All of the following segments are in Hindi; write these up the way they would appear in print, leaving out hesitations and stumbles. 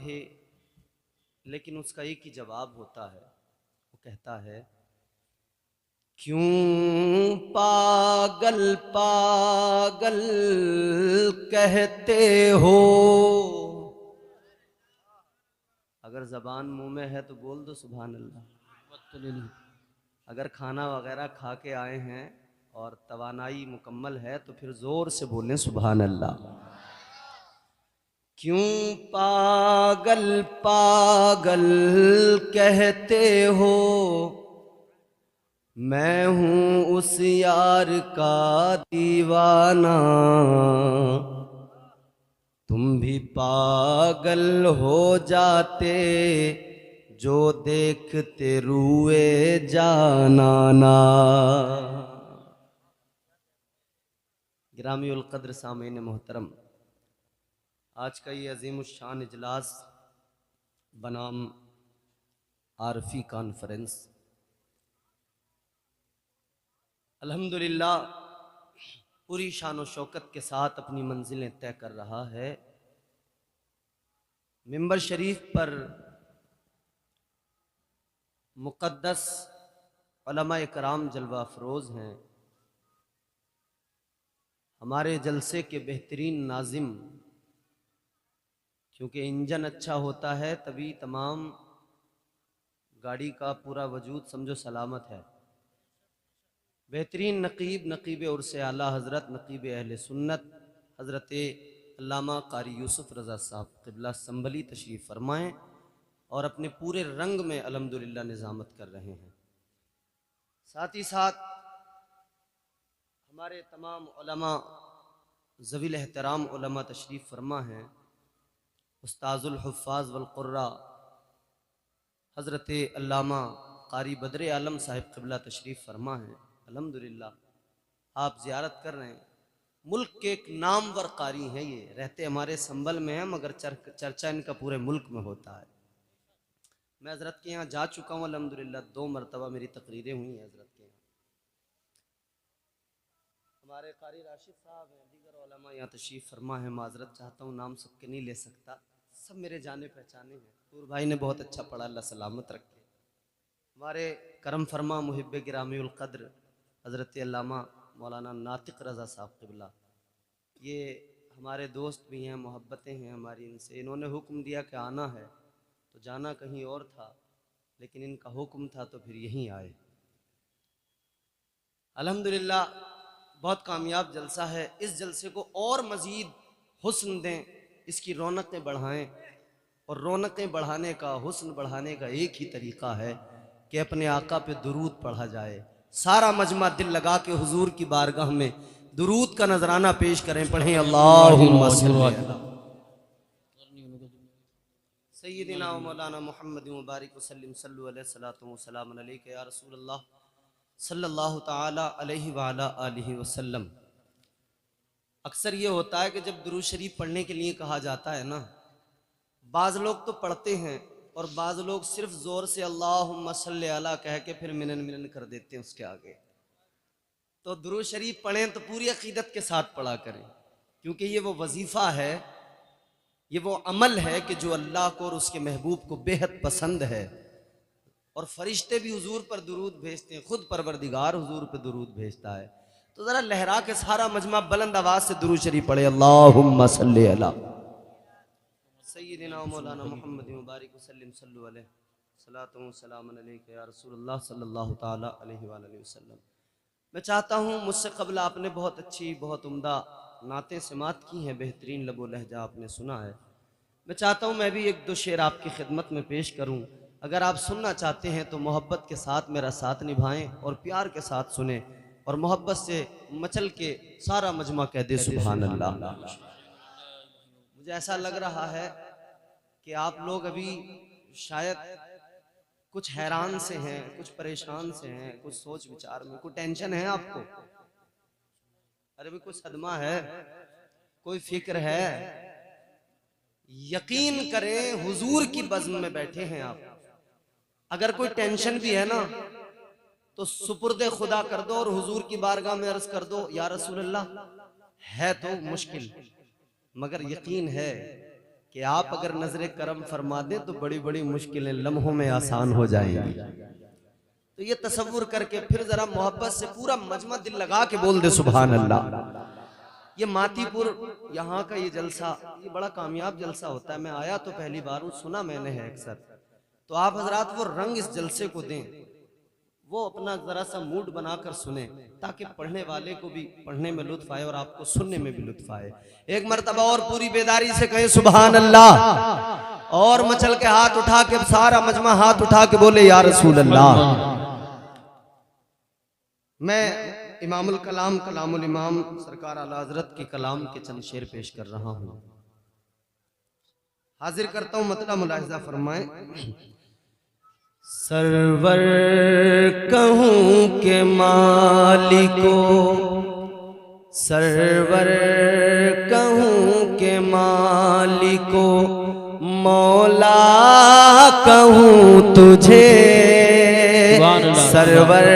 है, लेकिन उसका एक ही जवाब होता है। वो कहता है, क्यों पागल पागल कहते हो। अगर जबान मुंह में है तो बोल दो सुभान अल्लाह, वक्त तो ले ली। अगर खाना वगैरह खा के आए हैं और तवानाई मुकम्मल है तो फिर जोर से बोलें सुभान अल्लाह। क्यों पागल पागल कहते हो, मैं हूं उस यार का दीवाना, तुम भी पागल हो जाते जो देखते रुए जाना। गिरामी उल कद्र सामीन मोहतरम, आज का ये अजीम शान इजलास बनाम आरफी कॉन्फ्रेंस अल्हम्दुलिल्लाह पूरी शान व शौकत के साथ अपनी मंजिलें तय कर रहा है। मिंबर शरीफ पर मुक़द्दस उलमा-ए कराम जलवा अफरोज़ हैं। हमारे जलसे के बेहतरीन नाजिम, क्योंकि इंजन अच्छा होता है तभी तमाम गाड़ी का पूरा वजूद समझो सलामत है। बेहतरीन नकीब नकीब उर्स आला हज़रत नकीब अहले सुन्नत हज़रत अल्लामा कारी यूसुफ रज़ा साहब क़िबला संभली तशरीफ़ फरमाएँ और अपने पूरे रंग में अल्हम्दुलिल्लाह निज़ामत कर रहे हैं। साथ ही साथ हमारे तमाम उलमा ज़वील एहतराम उलमा तशरीफ़ फरमा हैं। उस्ताज़ुल हुफ़्फ़ाज़ वल क़ुर्रा हज़रत अल्लामा कारी बदर आलम साहिब क़िबला तशरीफ़ फरमा हैं। अल्हम्दुलिल्लाह आप ज़ियारत कर रहे हैं। मुल्क के एक नामवर कारी हैं, ये रहते हमारे संभल में हैं मगर चर्चा इनका पूरे मुल्क में होता है। मैं हज़रत के यहाँ जा चुका हूँ अल्हम्दुलिल्लाह, 2 मरतबा मेरी तकरीरें हुई हैं हज़रत के यहाँ। हमारे कारी राशिद साहब हैं, दीगर उलमा यहाँ तशरीफ़ फरमा है। माज़रत चाहता हूँ, नाम सबके नहीं ले सकता, सब मेरे जाने पहचाने हैं। पूर भाई ने बहुत अच्छा पढ़ा, अल्लाह सलामत रखे। हमारे करम फरमा मुहिब गिरामी उल कद्र हज़रत अल्लामा मौलाना नातिक रज़ा साहब क़िबला, ये हमारे दोस्त भी हैं, मोहब्बतें हैं हमारी इनसे। इन्होंने हुक्म दिया कि आना है तो जाना कहीं और था, लेकिन इनका हुक्म था तो फिर यहीं आए। अल्हम्दुलिल्लाह बहुत कामयाब जलसा है। इस जलसे को और मज़ीद हुस्न दें, इसकी रौनकें बढ़ाएं, और रौनकें बढ़ाने का, हुस्न बढ़ाने का एक ही तरीक़ा है कि अपने आका पे दुरूद पढ़ा जाए। सारा मजमा दिल लगा के हुजूर की बारगाह में दुरूद का नजराना पेश करें। पढ़ें अल्लाहुम्मा सल्ली अला सय्यिदिना व मौलाना मुहम्मद मुबारक वसल्लम सल्लु अलैहि सलातु व सलाम अलैका या रसूल अल्लाह सल्लल्लाहु ताला अलैहि व अला आलिहि वसल्लम। अक्सर ये होता है कि जब दुरूद शरीफ पढ़ने के लिए कहा जाता है ना, बाज़ लोग तो पढ़ते हैं और बाज़ लोग सिर्फ ज़ोर से अल्लाहुम्मा सल्ली अला कह के फिर मिनन मिनन कर देते हैं उसके आगे। तो दुरूद शरीफ पढ़ें तो पूरी अकीदत के साथ पढ़ा करें, क्योंकि ये वो वजीफ़ा है, ये वो अमल है कि जो अल्लाह को और उसके महबूब को बेहद पसंद है। और फरिश्ते भी हुजूर पर दुरूद भेजते हैं, खुद परवरदिगार हुजूर पर दुरूद भेजता है। तो ज़रा लहरा के सारा मजमा बुलंद आवाज़ से दुरूद शरीफ पढ़े, अल्लाहुम्मा सल्ली अला सय्यिदिना व मौलाना मुहम्मद मुबारक वसल्लम सल्लु अलैहि सलातु व सलाम अलैका या रसूलल्लाह सल्लल्लाहु ताला अलैहि व आलिहि वसल्लम। मैं चाहता हूँ, मुझसे कबल आपने बहुत अच्छी, बहुत उम्दा नाते समात की हैं, बेहतरीन लबो लहजा आपने सुना है। मैं चाहता हूँ मैं भी एक दो शेर आपकी खिदमत में पेश करूँ। अगर आप सुनना चाहते हैं तो मोहब्बत के साथ मेरा साथ निभाएं और प्यार के साथ सुने, और मोहब्बत से मचल के सारा मजमा कह दे सुभान अल्लाह। मुझे ऐसा लग रहा है कि आप लोग अभी शायद कुछ हैरान से हैं, कुछ परेशान से हैं, कुछ सोच विचार में, कुछ टेंशन है आपको। अरे भी कुछ सदमा है, कोई फिक्र है। यकीन करें हुजूर की बज़्म में बैठे हैं आप। अगर कोई टेंशन भी है ना तो सुपुर्दे खुदा कर दो और हुजूर की बारगाह में अर्ज कर दो, या रसूल अल्लाह है तो मुश्किल मगर यकीन है कि आप अगर नजर करम फरमा दें तो बड़ी बड़ी मुश्किलें लम्हों में आसान हो जाएंगी। तो ये तसव्वुर करके फिर जरा मोहब्बत से पूरा मजमा दिल लगा के बोल दे सुभान अल्लाह। ये मातीपुर यहाँ का ये जलसा ये बड़ा कामयाब जलसा होता है। मैं आया तो पहली बार हूँ, सुना मैंने है अक्सर। तो आप हजरात वो रंग इस जलसे को दें, वो अपना जरा सा मूड बनाकर सुने, ताकि पढ़ने वाले को भी पढ़ने में लुत्फ आए और आपको सुनने में भी लुत्फ आए। एक मर्तबा और पूरी बेदारी से कहे सुभान अल्लाह, और मचल के हाथ उठा के सारा मजमा हाथ उठा के बोले या रसूल अल्लाह। मैं इमामुल कलाम कलामुल इमाम सरकार आला हजरत के कलाम के चंद शेर पेश कर रहा हूँ। हाजिर करता हूँ, मतलब मुलाहिजा फरमाएं। सरवर कहूँ के मालिको, सरवर कहूँ के मालिको, मौला कहूँ तुझे, सरवर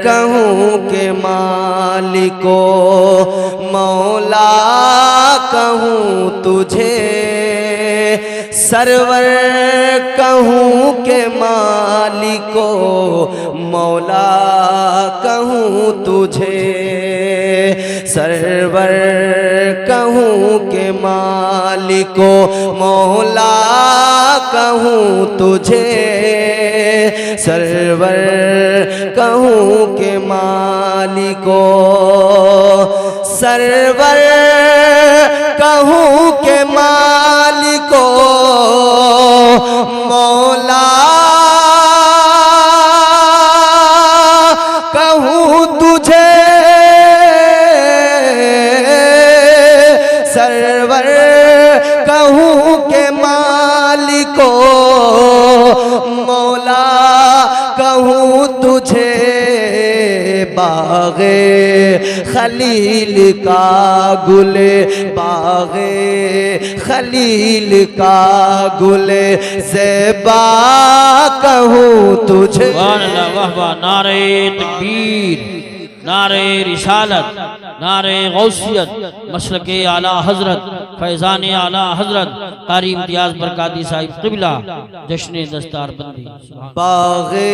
कहूँ के मालिको, मौला कहूँ तुझे, सरवर कहूँ के मालिको, मौला कहूँ तुझे, सरवर कहूँ के मालिको, मौला कहूँ तुझे, सरवर कहूँ के मालिको, सरवर कहूँ के मालिको, मौला कहूँ तुझे, सरवर कहूँ के मालिको, मौला कहूँ तुझे, बाग़े खलील का गुले, बाग़े खलील का गुले ज़ेबा कहूँ तुझे। वाह वाह, नारे तकबीर, नारे रिसालत, नारे गौसियत, मसलके आला हजरत, फैज़ान आला हजरत कारी इम्तियाज बरकाती साहिब क़िबला, जश्न दस्तार बंदी। बाग़े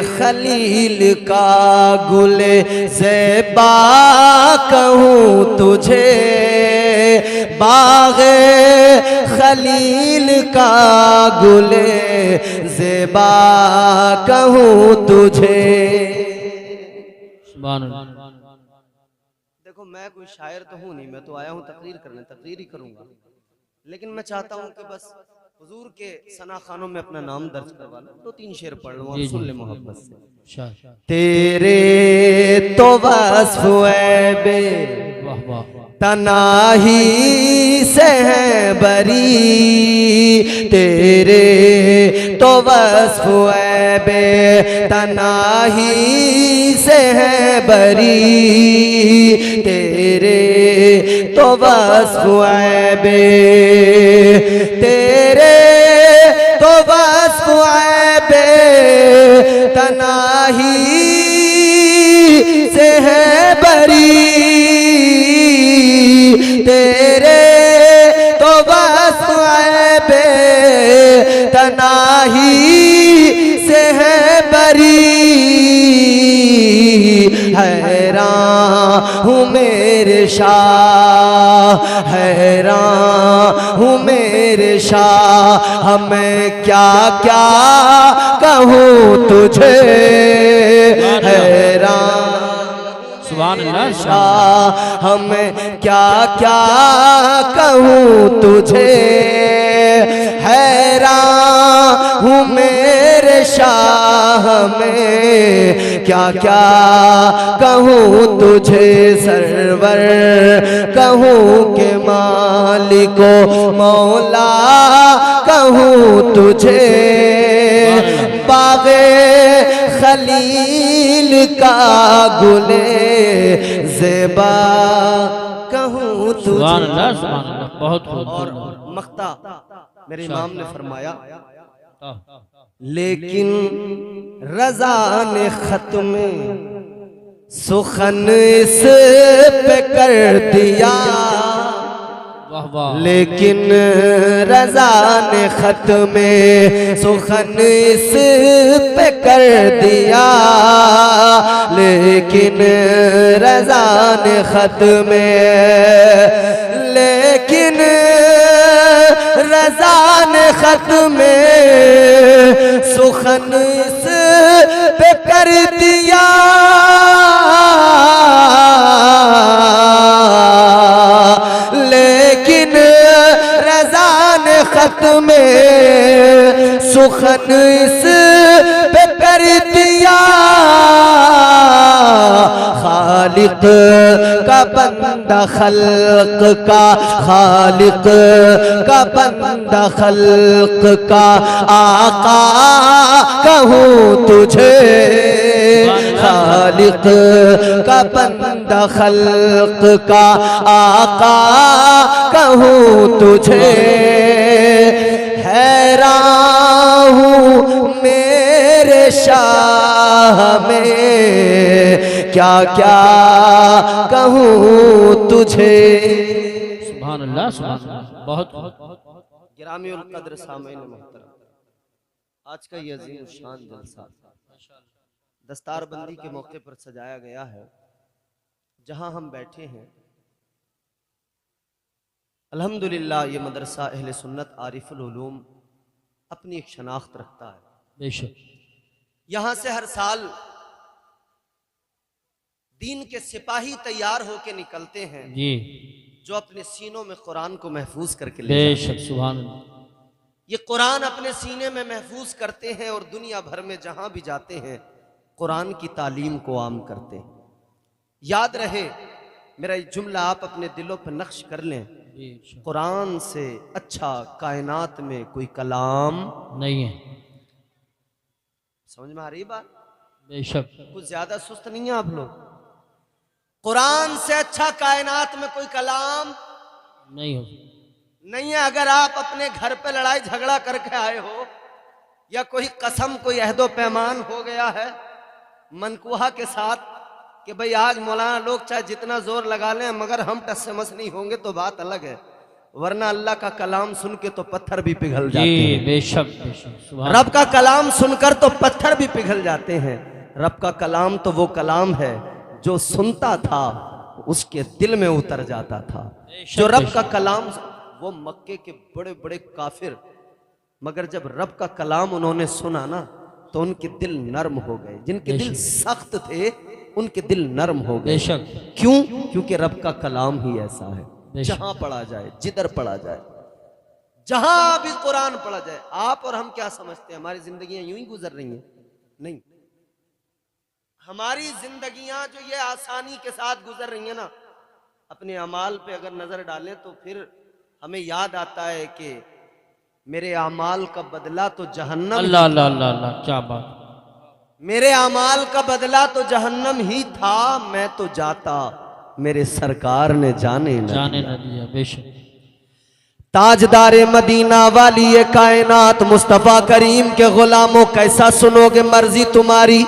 खलील का गुले ज़ेबा कहूँ तुझे, बाग़े खलील का गुले ज़ेबा कहूँ तुझे। देखो मैं कोई शायर तो हूँ नहीं, मैं तो आया हूँ तकरीर करने, तकरीर ही करूँगा, लेकिन मैं चाहता हूँ कि बस हुजूर के सना खानों में अपना नाम दर्ज करवा लूं, दो तीन शेर पढ़ लूँ, सुन ले मोहब्बत से। तेरे तो वस्फ़ ऐबे तनाही से है बरी, तेरे तो वस्फ़ ऐबे तनाही से है बरी, तेरे तो वस्फ़ ऐबे, तेरे तो वस्फ़ ऐबे तनाही से है बरी, तेरे तो वस्फ़ ऐबे तनाही से है बरी, हैरान हूँ मेरे शाह, हैरान हूँ मेरे शाह, हमें क्या क्या कहूँ तुझे, हैरान सुभान अल्लाह शाह, हमें क्या क्या कहूँ तुझे, हैरान हूँ मेरे शाह, में क्या क्या कहूँ तुझे, सरवर कहूँ के मालिको, मौला कहूँ तुझे, बाग़े खलील का गुले ज़ेबा कहूँ तुझे। बहुत और मख्ता मेरे इमाम ने फरमाया, लेकिन रज़ा ने ख़त्म सुखन इस पे कर दिया, वाह वाह। लेकिन रज़ा ने खत में सुखन इस पे कर दिया, लेकिन रज़ा ने खत में, लेकिन रज़ा ने खत में सुखन इस पे कर दिया, लेकिन रज़ा ने खत में सुखन इस पे कर दिया। खालिक का बंदा खल्क का, खालिक का बंदा खल्क का आका कहूँ तुझे, खालिक का बंदा खल्क का आका कहूँ तुझे। हैरान हूँ मेरे शाह में, क्या क्या कहूँ तुझे। सुभान अल्लाह सुभान अल्लाह। बहुत गिरामीउल कद्र सामीन मोहतरम, आज का ये अजीम शान जलसा दस्तारबंदी के मौके पर सजाया गया है। जहां हम बैठे हैं अल्हम्दुलिल्लाह ये मदरसा अहले सुन्नत आरिफुल उलूम अपनी एक शनाख्त रखता है। बेशक यहां से हर साल दीन के सिपाही तैयार होके निकलते हैं जी, जो अपने सीनों में कुरान को महफूज करके ले जाते हैं। बेशक सुभान अल्लाह। ये कुरान अपने सीने में महफूज करते हैं और दुनिया भर में जहां भी जाते हैं कुरान की तालीम को आम करते हैं। याद रहे मेरा ये जुमला आप अपने दिलों पर नक्श कर लें, कुरान से अच्छा कायनात में कोई कलाम नहीं है। समझ में आ रही बात? बेशक कुछ ज्यादा सुस्त नहीं है आप लोग? कुरान से अच्छा कायनात में कोई कलाम नहीं हो। नहीं है। अगर आप अपने घर पे लड़ाई झगड़ा करके आए हो या कोई कसम कोई अहदो पैमान हो गया है मनकुहा के साथ कि भाई आज मौलाना लोग चाहे जितना जोर लगा लें मगर हम टस से मस नहीं होंगे, तो बात अलग है, वरना अल्लाह का कलाम सुन के तो पत्थर भी पिघल जाते हैं। बेशक बेशक सुभान। रब का कलाम सुनकर तो पत्थर भी पिघल जाते हैं। रब का कलाम तो वो कलाम है जो सुनता था उसके दिल में उतर जाता था। जो रब का कलाम, वो मक्के के बड़े बड़े काफिर, मगर जब रब का कलाम उन्होंने सुना ना तो उनके दिल नर्म हो गए। जिनके दिल सख्त थे उनके दिल नर्म हो गए। बेशक। क्यों? क्योंकि रब का कलाम ही ऐसा है, जहां पढ़ा जाए, जिधर पढ़ा जाए, जहां भी कुरान पढ़ा जाए। आप और हम क्या समझते हैं हमारी जिंदगियां यूं ही गुजर रही हैं? नहीं, हमारी जिंदगियां जो ये आसानी के साथ गुजर रही है ना, अपने अमाल पे अगर नजर डालें तो फिर हमें याद आता है कि मेरे अमाल का बदला तो जहन्नम। अल्लाह अल्लाह अल्लाह अल्लाह, क्या बात। मेरे अमाल का बदला तो जहन्नम ही था, मैं तो जाता मेरे सरकार ने जाने न दिया। बेशक। ताजदारे मदीना वाली ये कायनात मुस्तफ़ा करीम के गुलामों, कैसा सुनोगे मर्जी तुम्हारी,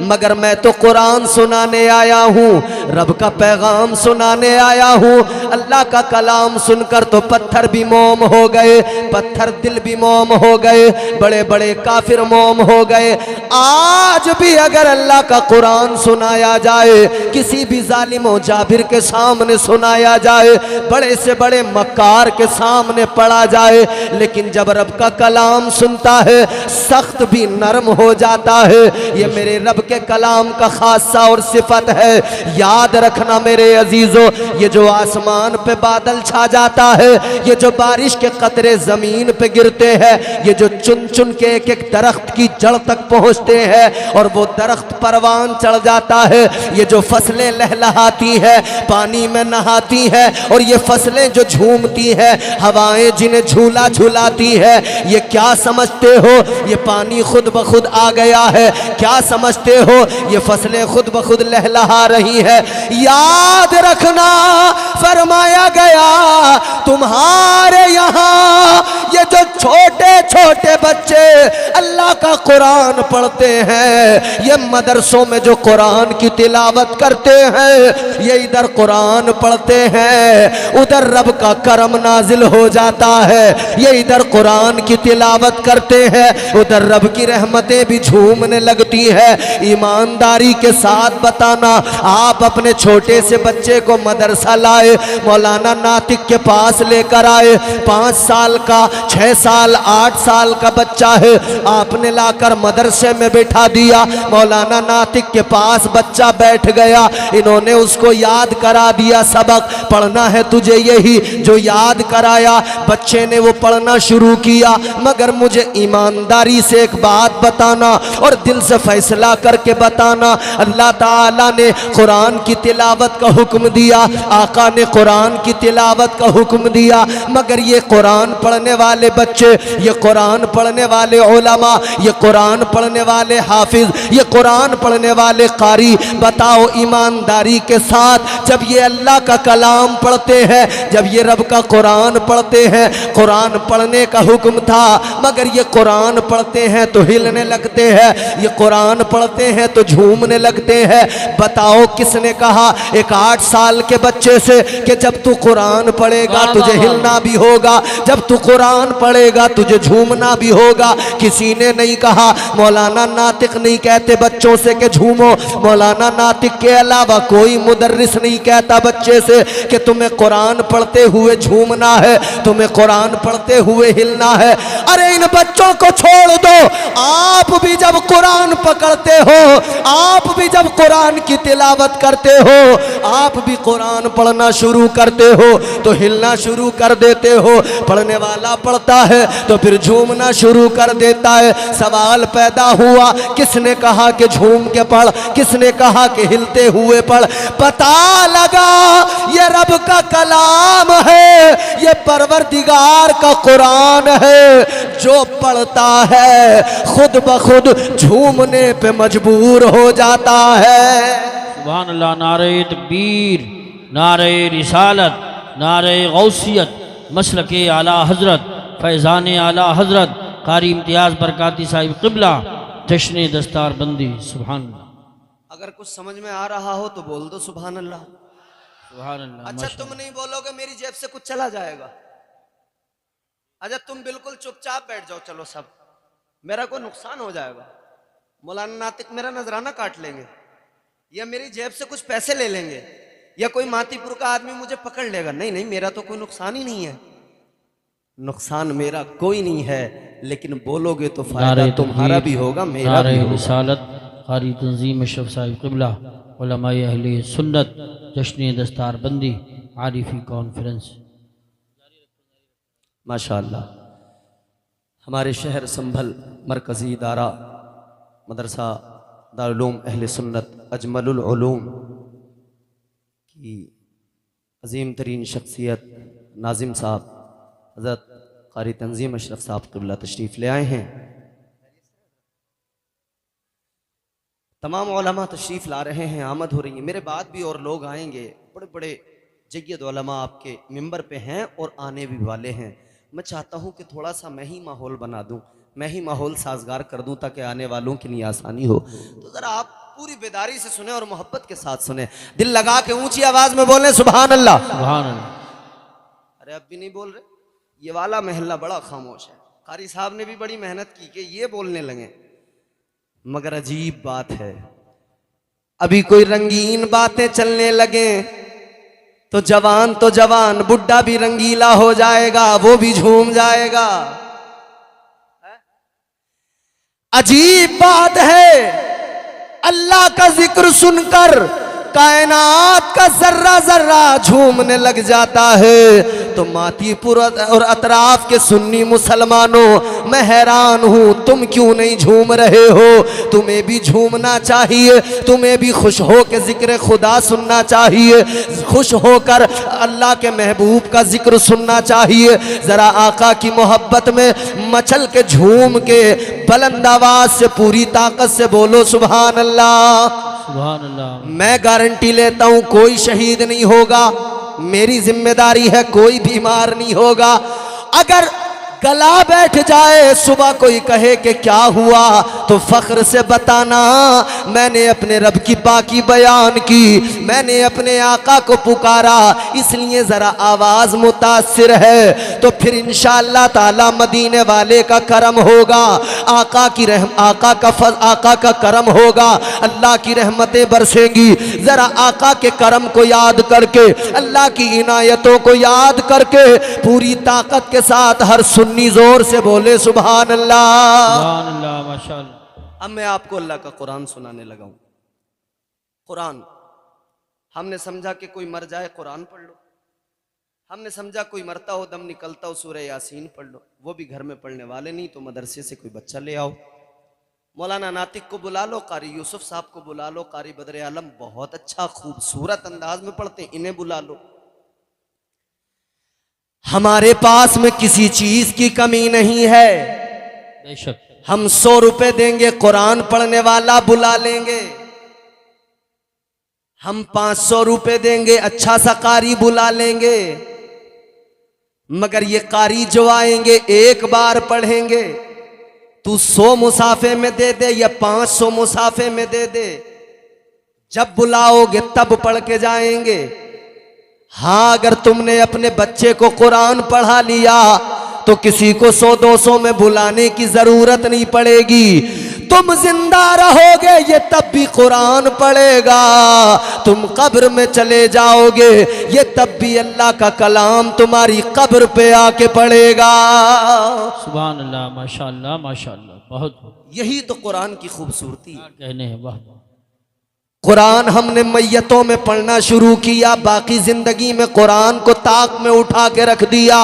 मगर मैं तो कुरान सुनाने आया हूँ, रब का पैगाम सुनाने आया हूँ। अल्लाह का कलाम सुनकर तो पत्थर भी मोम हो गए, पत्थर दिल भी मोम हो गए, बड़े बड़े काफिर मोम हो गए। आज भी अगर अल्लाह का कुरान सुनाया जाए, किसी भी जालिम व जाबिर के सामने सुनाया जाए, बड़े से बड़े मक्कार के सामने पढ़ा जाए, लेकिन जब रब का कलाम सुनता है सख्त भी नरम हो जाता है। ये मेरे रब के कलाम का खासा और सिफत है। याद रखना मेरे अजीजों, ये जो आसमान पे बादल छा जाता है, ये जो बारिश के कतरे जमीन पे गिरते हैं, ये जो चुन चुन के एक एक दरख्त की जड़ तक पहुंचते हैं और वो दरख्त परवान चढ़ जाता है, ये जो फसलें लहलहाती है, पानी में नहाती है, और ये फसलें जो झूमती है, हवाएं जिन्हें झूला झूलाती है, ये क्या समझते हो ये पानी खुद ब खुद आ गया है? क्या समझते हो ये फसलें खुद ब खुद लहलहा रही है? याद रखना फरमाया गया तुम्हारे यहाँ ये जो छोटे छोटे बच्चे अल्लाह अल्लाह का कुरान पढ़ते हैं, ये मदरसों में जो कुरान की तिलावत करते हैं, ये इधर कुरान पढ़ते हैं, उधर रब का करम नाजिल हो जाता है। ये इधर कुरान की तिलावत करते हैं, उधर रब की रहमतें भी झूमने लगती है। ईमानदारी के साथ बताना, आप अपने छोटे से बच्चे को मदरसा लाए, मौलाना नातिक के पास लेकर आए, 5 साल का, 6 साल, 8 साल का बच्चा है, आपने लाकर मदरसे में बैठा दिया, मौलाना नातिक के पास बच्चा बैठ गया, इन्होंने उसको याद करा दिया, सबक पढ़ना है तुझे, यही जो याद कराया, बच्चे ने वो पढ़ना शुरू किया। मगर मुझे ईमानदारी से एक बात बताना और दिल से फैसला करके बताना, अल्लाह ताला ने कुरान की तिलावत का हुक्म दिया, आका ने कुरान की तिलावत का हुक्म दिया, मगर ये कुरान पढ़ने वाले बच्चे, ये कुरान पढ़ने वाले उलमा, ये कुरान पढ़ने वाले हाफिज, ये कुरान पढ़ने वाले कारी, बताओ ईमानदारी के साथ, जब ये अल्लाह का कलाम पढ़ते हैं, जब ये रब का कुरान पढ़ते हैं, कुरान पढ़ने का हुक्म था, मगर ये कुरान पढ़ते हैं तो हिलने लगते हैं, ये कुरान पढ़ते हैं तो झूमने लगते हैं। बताओ किसने कहा एक 8 साल के बच्चे से कि जब तू कुरान पढ़ेगा तुझे हिलना भी होगा, जब तू कुरान पढ़ेगा तुझे झूमना भी होगा? किसी ने नहीं कहा। मौलाना नातिक नहीं कहते बच्चों से कि झूमो, मौलाना नातिक के अलावा कोई मुदर्रिस नहीं कहता बच्चे से कि तुम्हें कुरान पढ़ते हुए झूमना है, तुम्हें कुरान पढ़ते हुए हिलना है। अरे इन बच्चों को छोड़ दो, आप भी जब कुरान पकड़ते हो, आप भी जब कुरान की तिलावत करते हो, आप भी कुरान पढ़ना शुरू करते हो तो हिलना शुरू कर देते हो। पढ़ने वाला पढ़ता है तो फिर झूमना शुरू कर देता है। सवाल पैदा हुआ, किसने कहा कि झूम के पढ़, किसने कहा कि हिलते हुए पढ़? पता लगा ये रब का कलाम है, ये परवरदिगार का कुरान है, जो पढ़ता है खुद ब खुद झूमने पे मजबूर हो जाता है। सुभान अल्लाह। नारे तकबीर, नारे रिसालत, नारे गौसियत, मसलके आला हजरत, फैज़ान आला हजरत कारी इम्तियाज़ बरकाती साहिब क़िबला, जश्न दस्तार बंदी। सुभान अल्लाह। अगर कुछ समझ में आ रहा हो तो बोल दो सुभान अल्लाह। सुभान अल्लाह। अच्छा तुम नहीं बोलोगे मेरी जेब से कुछ चला जाएगा? अच्छा तुम बिल्कुल चुपचाप बैठ जाओ, चलो सब, मेरा कोई नुकसान हो जाएगा? मौलाना नातिक मेरा नजराना काट लेंगे, या मेरी जेब से कुछ पैसे ले लेंगे, या कोई मातीपुर का आदमी मुझे पकड़ लेगा? नहीं नहीं, मेरा तो कोई नुकसान ही नहीं है, नुकसान मेरा कोई नहीं है, लेकिन बोलोगे तो फायदा तुम्हारा भी होगा, मेरा भी होगा। रिसालत कारी तंजीम अशरफ साहिब क़िबला, उलमाए अहले सुन्नत, जश्न दस्तार बंदी, आरिफी कॉन्फ्रेंस। माशाअल्लाह। हमारे शहर संभल मरकज़ी दारा मदरसा दारुल उलूम अहले सुन्नत अजमलुल उलूम की अजीम तरीन शख्सियत नाजिम साहब हज़रत क़ारी तंजीम अशरफ साहब क़िबला तशरीफ़ ले आए हैं। तमाम उलमा तशरीफ़ ला रहे हैं, आमद हो रही है। मेरे बाद भी और लोग आएंगे, बड़े बड़े जय्यद उलमा आपके मिंबर पे हैं और आने भी वाले हैं। मैं चाहता हूँ कि थोड़ा सा मैं ही माहौल बना दूँ, मैं ही माहौल साजगार कर दूँ ताकि आने वालों के लिए आसानी हो। तो ज़रा आप पूरी बेदारी से सुने और मोहब्बत के साथ सुने, दिल लगा के ऊंची आवाज़ में बोलें सुभान अल्लाह। सुभान अल्लाह। अरे अब भी नहीं बोल रहे, ये वाला महल्ला बड़ा खामोश है। कारी साहब ने भी बड़ी मेहनत की कि ये बोलने लगे, मगर अजीब बात है, अभी कोई रंगीन बातें चलने लगे तो जवान बुढ़ा भी रंगीला हो जाएगा, वो भी झूम जाएगा। अजीब बात है, अल्लाह का जिक्र सुनकर कायनात का जर्रा जर्रा झूमने लग जाता है। तो मातीपुर और अतराफ के सुन्नी मुसलमानों, मैं हैरान हूँ, तुम क्यों नहीं झूम रहे हो? तुम्हें भी झूमना चाहिए, तुम्हें भी खुश हो के जिक्र खुदा सुनना चाहिए, खुश होकर अल्लाह के महबूब का जिक्र सुनना चाहिए। ज़रा आका की मोहब्बत में मचल के झूम के बुलंद आवाज़ से पूरी ताकत से बोलो सुभान अल्लाह। सुभान अल्लाह। मैं गारंटी लेता हूं कोई शहीद नहीं होगा, मेरी जिम्मेदारी है कोई बीमार नहीं होगा। अगर गला बैठ जाए, सुबह कोई कहे कि क्या हुआ, तो फख्र से बताना मैंने अपने रब की पाकी बयान की, मैंने अपने आका को पुकारा, इसलिए जरा आवाज मुतासिर है। तो फिर इंशाअल्लाह ताला मदीने वाले का करम होगा, आका का करम होगा, अल्लाह की रहमतें बरसेंगी। जरा आका के करम को याद करके, अल्लाह की इनायतों को याद करके पूरी ताकत के साथ हर सुन्नी जोर से बोले सुभान अल्लाह। सुभान अल्लाह, माशाअल्लाह। अब मैं आपको अल्लाह का कुरान सुनाने लगा हूं। कुरान हमने समझा कि कोई मर जाए कुरान पढ़ लो, हमने समझा कोई मरता हो दम निकलता हो सूरह यासीन पढ़ लो, वो भी घर में पढ़ने वाले नहीं तो मदरसे से कोई बच्चा ले आओ, मौलाना नातिक को बुला लो, कारी यूसुफ साहब को बुला लो, कारी बदर आलम बहुत अच्छा खूबसूरत अंदाज में पढ़ते, इन्हें बुला लो। हमारे पास में किसी चीज की कमी नहीं है, बेशक। हम 100 रुपए देंगे कुरान पढ़ने वाला बुला लेंगे, हम 500 रुपए देंगे अच्छा सा कारी बुला लेंगे, मगर ये कारी जो आएंगे एक बार पढ़ेंगे। तू 100 मुसाफे में दे दे या 500 मुसाफे में दे दे, जब बुलाओगे तब पढ़ के जाएंगे। हाँ, अगर तुमने अपने बच्चे को कुरान पढ़ा लिया तो किसी को 100-200 में बुलाने की जरूरत नहीं पड़ेगी। तुम जिंदा रहोगे ये तब भी कुरान पढ़ेगा, तुम कब्र में चले जाओगे ये तब भी अल्लाह का कलाम तुम्हारी कब्र पे आके पढ़ेगा। सुभान अल्लाह, माशाअल्लाह माशाअल्लाह, बहुत। यही तो कुरान की खूबसूरती है। कहने हैं, वाह। कुरान हमने मैयतों में पढ़ना शुरू किया, बाकी जिंदगी में कुरान को ताक में उठा के रख दिया।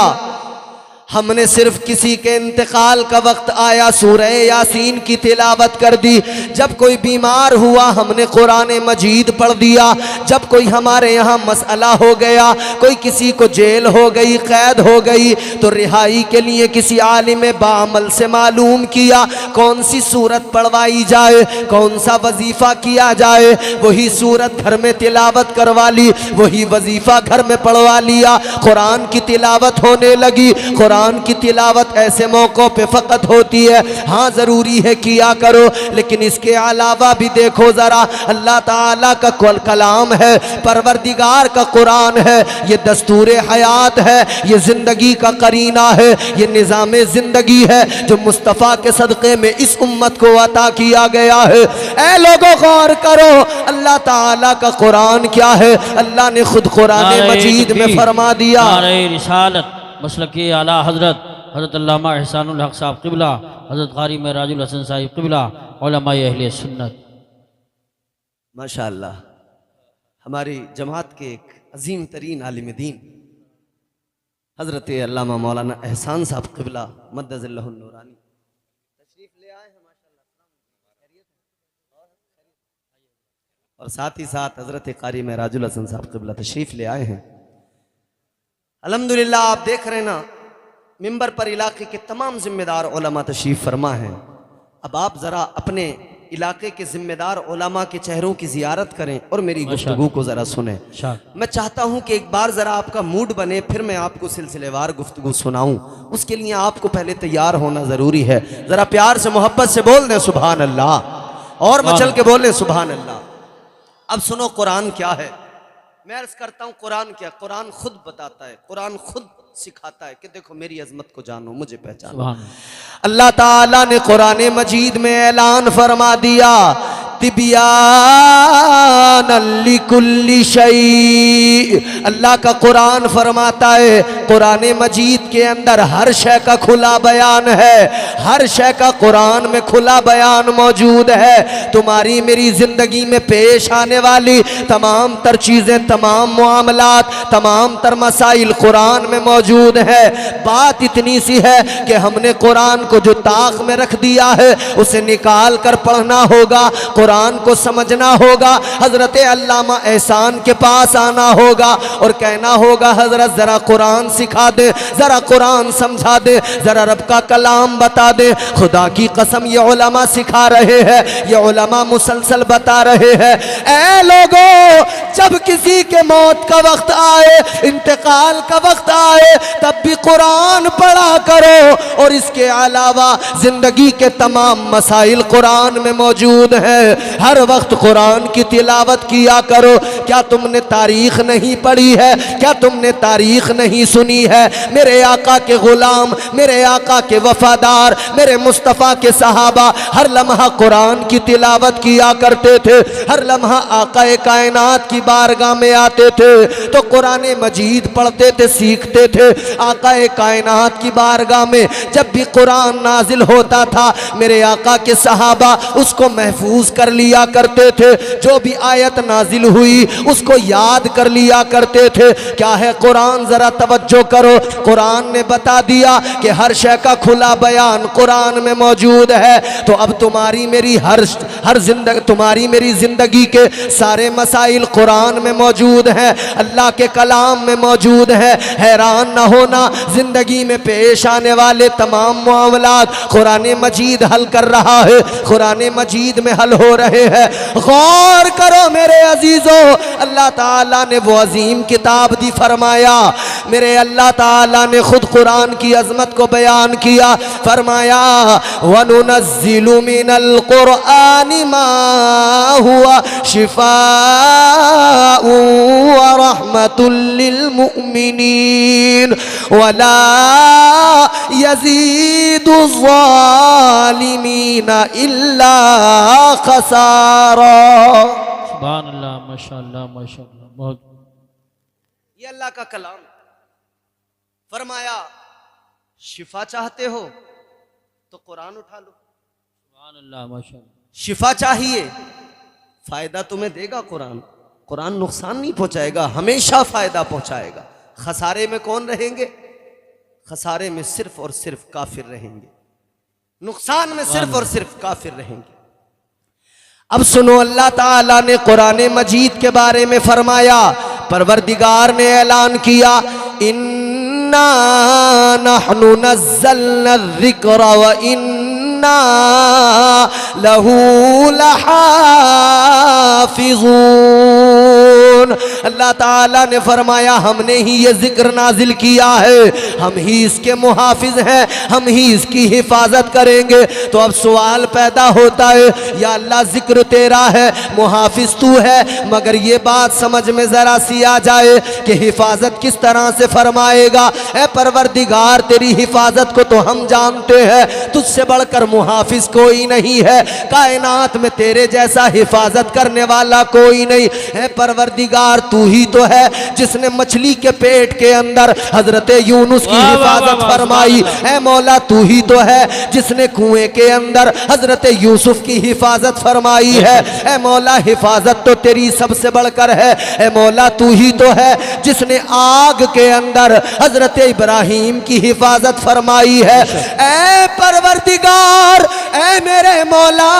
हमने सिर्फ किसी के इंतकाल का वक्त आया सूरह यासीन की तिलावत कर दी, जब कोई बीमार हुआ हमने कुरान मजीद पढ़ दिया, जब कोई हमारे यहाँ मसला हो गया, कोई किसी को जेल हो गई, कैद हो गई, तो रिहाई के लिए किसी आलिम बामल से मालूम किया कौन सी सूरत पढ़वाई जाए, कौन सा वजीफा किया जाए, वही सूरत घर में तिलावत करवा ली, वही वजीफा घर में पढ़वा लिया, कुरान की तिलावत होने लगी। कुरान की तिलावत ऐसे मौक़ों पे फ़कत होती है, हाँ ज़रूरी है किया करो, लेकिन इसके अलावा भी देखो ज़रा, अल्लाह ताला का कलाम है, परवरदिगार का कुरान है, ये दस्तूर हयात है, ये ज़िंदगी का करीना है, ये निज़ाम ज़िंदगी है जो मुस्तफ़ा के सदक़े में इस उम्मत को अता किया गया है। ऐ लोगों गौर करो, अल्लाह ताला का कुरान क्या है, अल्लाह ने खुद कुरान मजीद में फरमा दिया। नारे रिसालत मसलके आला हज़रत हज़रत अल्लामा एहसानुल हक साहब क़िबला, हज़रत क़ारी महराजुल हसन साहिब क़िबला, उलमाए अहले सुन्नत। माशाअल्लाह, हमारी जमात के एक अजीम तरीन आलिम दीन हज़रत अल्लामा मौलाना एहसान साहब क़िबला मद्दज़िल्लहुल नूरानी तशरीफ़ ले आए हैं माशाअल्लाह, और साथ ही साथ हज़रत क़ारी महराजुल हसन साहब क़िबला तशरीफ़ ले आए हैं। अल्हम्दुलिल्लाह, आप देख रहे हैं ना, मिंबर पर इलाके के तमाम जिम्मेदार उलमा तशरीफ़ फरमा हैं। अब आप ज़रा अपने इलाके के जिम्मेदार उलमा के चेहरों की ज़ियारत करें और मेरी गुफ्तगू को ज़रा सुनें। मैं चाहता हूं कि एक बार ज़रा आपका मूड बने, फिर मैं आपको सिलसिलेवार गुफ्तगू सुनाऊं। उसके लिए आपको पहले तैयार होना ज़रूरी है। ज़रा प्यार से मोहब्बत से बोल दें सुभान अल्लाह, और मचल के बोल दें सुभान अल्लाह। अब सुनो कुरान क्या है। मैं अर्ज करता हूँ कुरान क्या, कुरान खुद बताता है, कुरान खुद सिखाता है कि देखो मेरी अजमत को जानो, मुझे पहचानो। अल्लाह ताला ने कुरान मजीद में ऐलान फरमा दिया, तिबियान लिकुल्ली शै। अल्लाह का कुरान फरमाता है कुरान मजीद के अंदर हर शय का खुला बयान है, हर शय का कुरान में खुला बयान मौजूद है। तुम्हारी मेरी जिंदगी में पेश आने वाली तमाम तर चीजें, तमाम मामलात, तमाम तर मसाइल कुरान में मौजूद है। बात इतनी सी है कि हमने कुरान को जो ताक में रख दिया है उसे निकाल कर पढ़ना होगा। कुरान को समझना होगा, हजरत अल्लामा एहसान के पास आना होगा और कहना होगा हजरत जरा कुरान सिखा दे, जरा कुरान समझा दे, जरा रब का कलाम बता दे। खुदा की कसम ये उलमा सिखा रहे हैं, ये उलमा मुसलसल बता रहे हैं। ऐ लोगों, जब किसी के मौत का वक्त आए, इंतकाल का वक्त आए, तब भी कुरान पढ़ा करो। और इसके अलावा जिंदगी के तमाम मसाइल कुरान में मौजूद हैं। हर वक्त कुरान की तिलावत किया करो। क्या तुमने तारीख नहीं पढ़ी है? क्या तुमने तारीख नहीं सुनी है? मेरे आका के गुलाम, मेरे आका के वफादार, मेरे मुस्तफ़ा के सहाबा हर लम्हा कुरान की तिलावत किया करते थे। हर लम्हा आका कायनात की बारगाह में आते थे तो कुरान मजीद पढ़ते थे, सीखते थे। आका कायनात की बारगाह में जब भी कुरान नाजिल होता था, मेरे आका के सहाबा उसको महफूज कर लिया करते थे। जो भी आयत नाजिल हुई उसको याद कर लिया करते थे। क्या है कुरान? जरा तवज्जो करो। कुरान ने बता दिया कि हर शय का खुला बयान कुरान में मौजूद है। तो अब तुम्हारी मेरी तुम्हारी मेरी जिंदगी के सारे मसाइल कुरान में मौजूद हैं, अल्लाह के कलाम में मौजूद है। हैरान न होना, जिंदगी में पेश आने वाले तमाम मामलात कुरान मजीद हल कर रहा है, कुरान मजीद में हल हो रहे हैं। गौर करो मेरे अजीजों, अल्लाह ताला ने वो अजीम किताब दी, फरमाया मेरे अल्लाह ताला ने खुद कुरान की अजमत को बयान किया। फरमाया वनुनज़्ज़िलु मिनल कुरआनि मा हुवा शिफाउ व रहमतुल लिल मुमिनीन वला यज़ीदु ज़ालिमीन इल्ला खसारा। सुभान अल्लाह, माशाअल्लाह माशाअल्लाह। बहुत ये अल्लाह का कलाम। फरमाया शिफा चाहते हो तो कुरान उठा लो। सुभान अल्लाह माशाअल्लाह। शिफा चाहिए, फायदा तुम्हें देगा कुरान। कुरान नुकसान नहीं पहुंचाएगा, हमेशा फायदा पहुंचाएगा। खसारे में कौन रहेंगे? खसारे में सिर्फ और सिर्फ काफिर रहेंगे, नुकसान में सिर्फ और सिर्फ काफिर रहेंगे। अब सुनो, अल्लाह ताला ने कुरान मजीद के बारे में फरमाया, परवरदिगार ने ऐलान किया इन्ना नहनु नज़्ज़लना ज़िक्र व इन्ना लहू लहाफ़िज़ून। अल्लाह ताला ने फरमाया हमने ही ये जिक्र नाजिल किया है, हम ही इसके मुहाफिज हैं, हम ही इसकी हिफाजत करेंगे। तो अब सवाल पैदा होता है, या अल्लाह जिक्र तेरा है, मुहाफिज तू है, मगर ये बात समझ में जरा सी आ जाए कि हिफाजत किस तरह से फरमाएगा। ऐ परवरदिगार, तेरी हिफाजत को तो हम जानते हैं, तुझसे बढ़कर मुहाफिज कोई नहीं है, कायनात में तेरे जैसा हिफाजत करने वाला कोई नहीं है। परवरदिगार, तू ही तो है जिसने मछली के पेट के अंदर हजरत यूनुस की हिफाजत फरमाई। ऐ मौला, तू ही तो है जिसने कुएं के अंदर हजरत यूसुफ की हिफाजत फरमाई है। ऐ मौला, हिफाजत तो तेरी सबसे बढ़कर है। ऐ मौला, तू ही तो है जिसने आग के अंदर हजरत इब्राहिम की हिफाजत फरमाई है। ऐ परवरदिगार, ऐ मेरे मौला,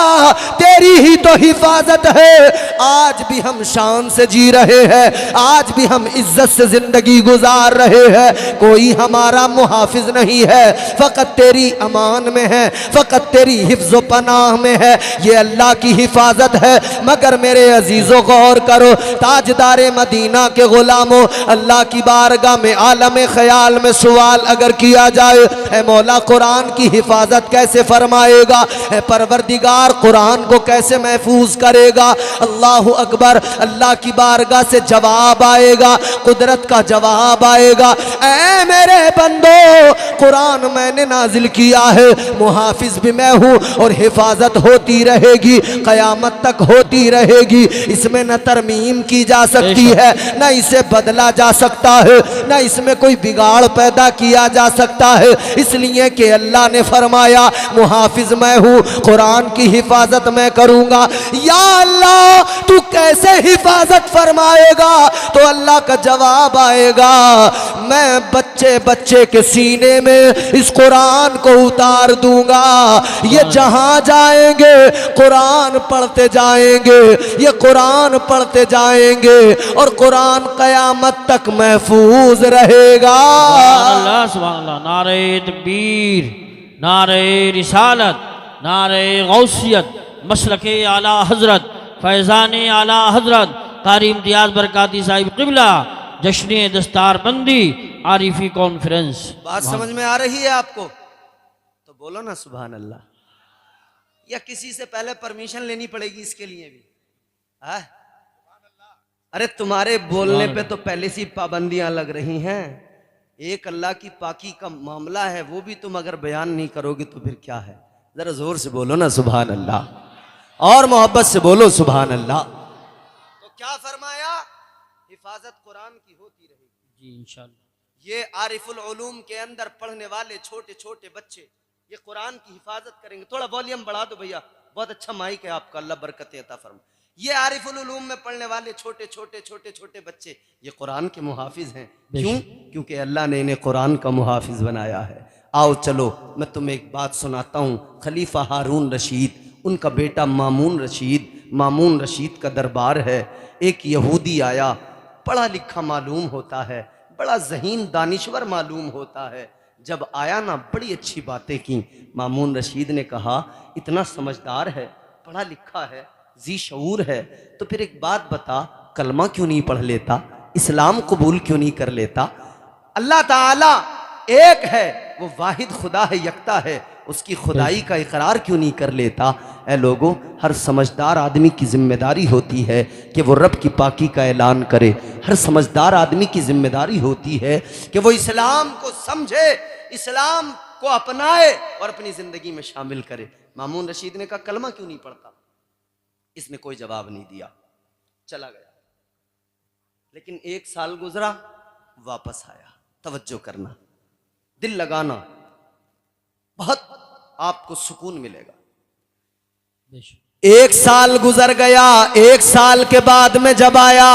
तेरी ही तो हिफाजत है। आज भी हम शान से जी रहे हैं, आज भी हम इज्जत से जिंदगी गुजार रहे हैं, कोई हमारा मुहाफिज नहीं है, फकत तेरी अमान में है, फकत तेरी हिफ्ज़ पनाह में है, ये अल्लाह की हिफाजत है। मगर मेरे अजीजों गौर करो, ताजदारे मदीना के गुलामों, अल्लाह की बारगाह में आलम ख्याल में सवाल अगर किया जाए, ऐ मौला कुरान की हिफाजत कैसे फरमाएगा? ऐ परवरदिगार, कुरान को कैसे महफूज करेगा? अल्लाह अकबर, अल्लाह की बारगाह से जवाब आएगा, कुदरत का जवाब आएगा। ऐ मेरे बंदो, कुरान मैंने नाजिल किया है, मुहाफिज भी मैं हूँ और हिफाजत होती रहेगी, कयामत तक होती रहेगी। इसमें न तरमीम की जा सकती है, न इसे बदला जा सकता है, न इसमें कोई बिगाड़ पैदा किया जा सकता है, इसलिए कि अल्लाह ने फरमाया मुहाफिज मैं हूँ, कुरान की हिफाजत मैं करूँगा। या अल्लाह तू कैसे हिफाजत फरमाएगा? तो अल्लाह का जवाब आएगा, मैं बच्चे बच्चे के सीने में इस कुरान को उतार दूंगा। ये जहां जाएंगे कुरान पढ़ते जाएंगे, ये कुरान पढ़ते जाएंगे और कुरान कयामत तक महफूज रहेगा। सुभान अल्लाह। नारे तकबीर, नारे रिसालत, नारे गौसियत, मसलके आला हजरत, फैज़ान आला हजरत कारी इम्तियाज बरकाती साहिब क़िबला, जश्न दस्तार बंदी आरिफी कॉन्फ्रेंस। बात समझ में आ रही है आपको? तो बोलो ना सुभान अल्लाह। या किसी से पहले परमिशन लेनी पड़ेगी इसके लिए भी? है? अरे तुम्हारे बोलने पे तो पहले से पाबंदियां लग रही हैं। एक अल्लाह की पाकी का मामला है, वो भी तुम अगर बयान नहीं करोगे तो फिर क्या है? जरा जोर से बोलो ना सुभान अल्लाह और मोहब्बत से बोलो सुभान अल्लाह। तो क्या फरमाया? हिफाजत कुरान की होती रहेगी जी इंशाअल्लाह। ये आरिफुल उलूम के अंदर पढ़ने वाले छोटे छोटे बच्चे ये कुरान की हिफाजत करेंगे। थोड़ा वॉल्यूम बढ़ा दो भैया, बहुत अच्छा माइक है आपका, अल्लाह बरकत अता फरमा। ये आरिफुल उलूम में पढ़ने वाले छोटे छोटे बच्चे ये कुरान के मुहाफिज हैं। क्यों? क्योंकि अल्लाह ने इन्हें कुरान का मुहाफिज बनाया है। आओ चलो मैं तुम्हें एक बात सुनाता हूँ। खलीफा हारून रशीद, उनका बेटा मामून रशीद का दरबार है। एक यहूदी आया, पढ़ा लिखा मालूम होता है, बड़ा ज़हीन दानिश्वर मालूम होता है। जब आया ना बड़ी अच्छी बातें की। मामून रशीद ने कहा इतना समझदार है, पढ़ा लिखा है, जी शऊर है, तो फिर एक बात बता, कलमा क्यों नहीं पढ़ लेता? इस्लाम कबूल क्यों नहीं कर लेता? अल्लाह ताला एक है, वो वाहिद खुदा है, यकता है, उसकी खुदाई का इकरार क्यों नहीं कर लेता? ऐ लोगों, हर समझदार आदमी की जिम्मेदारी होती है कि वो रब की पाकी का ऐलान करे। हर समझदार आदमी की जिम्मेदारी होती है कि वो इस्लाम को समझे, इस्लाम को अपनाए और अपनी जिंदगी में शामिल करे। मामून रशीद ने कहा कलमा क्यों नहीं पढ़ता? इसने कोई जवाब नहीं दिया, चला गया। लेकिन एक साल गुजरा, वापस आया। तवज्जो करना, दिल लगाना, बहुत आपको सुकून मिलेगा। एक साल गुजर गया। एक साल के बाद में जब आया